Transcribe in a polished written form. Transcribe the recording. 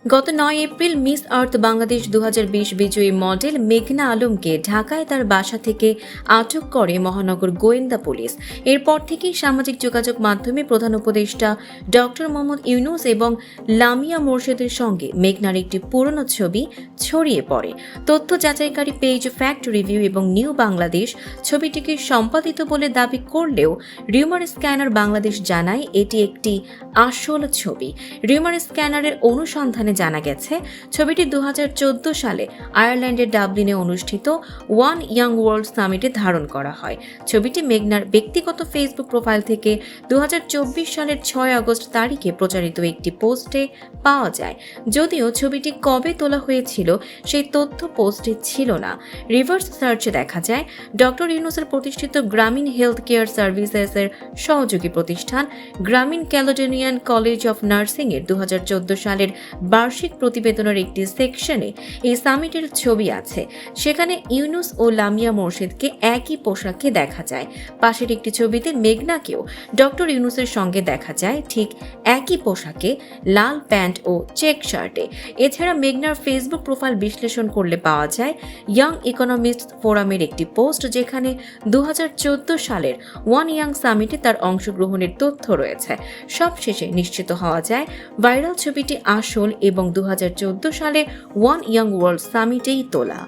গত ৯ April miss আর্থ বাংলাদেশ ২০২০ বিজয়ী model মেঘনা আলমকে ঢাকায় তার বাসা থেকে আটক করে মহানগর গোয়েন্দা পুলিশ। এরপর থেকেই সামাজিক যোগাযোগ মাধ্যমে প্রধান উপদেষ্টা ডক্টর মোহাম্মদ ইউনূস এবং লামিয়া মোরশেদের সঙ্গে মেঘনার একটি পুরনো ছবি ছড়িয়ে পড়ে। তথ্য যাচাইকারী পেজ ফ্যাক্ট রিভিউ এবং নিউ বাংলাদেশ ছবিটিকে সম্পাদিত বলে দাবি করলেও রিউমার স্ক্যানার বাংলাদেশ জানায় এটি একটি আসল ছবি। রিউমার স্ক্যানারের অনুসন্ধানে জানা গেছে ছবিটি ২০১৪ সালে আয়ারল্যান্ডের ডাবলিনে অনুষ্ঠিত ওয়ান ইয়াং ওয়ার্ল্ড সামিটে ধারণ করা হয়। ছবিটি মেঘনার ব্যক্তিগত ফেসবুক প্রোফাইল থেকে ২০২৪ সালের ৬ আগস্ট তারিখে প্রচারিত একটি পোস্টে পাওয়া যায়। যদিও ছবিটি কবে তোলা হয়েছিল সেই তথ্য পোস্টে ছিল না। রিভার্স সার্চে দেখা যায় ডক্টর ইউনূসের প্রতিষ্ঠিত গ্রামীণ হেলথ কেয়ার সার্ভিসেসের সহযোগী প্রতিষ্ঠান গ্রামীণ ক্যালেডোনিয়ান কলেজ অফ নার্সিং এর ২০১৪ সালের বার্ষিক প্রতিবেদনের একটি সেকশনে এই সামিটের ছবি আছে। সেখানে ইউনূস ও লামিয়া মোরশেদকে একই পোশাকে দেখা যায়। পাশের একটি ছবিতে মেঘনাকেও ডক্টর ইউনূসের সঙ্গে দেখা যায় ঠিক একই পোশাকে, লাল প্যান্ট ও চেক শার্টে। এছাড়া মেঘনার ফেসবুক প্রোফাইল বিশ্লেষণ করলে পাওয়া যায় ইয়াং ইকোনমিস্ট ফোরামের একটি পোস্ট, যেখানে ২০১৪ সালের ওয়ান ইয়াং সামিটে তার অংশগ্রহণের তথ্য রয়েছে। সবশেষে নিশ্চিত হওয়া যায় ভাইরাল ছবিটি আসল এবং ২০১৪ সালে ওয়ান ইয়াং ওয়ার্ল্ড সামিটেই তোলা।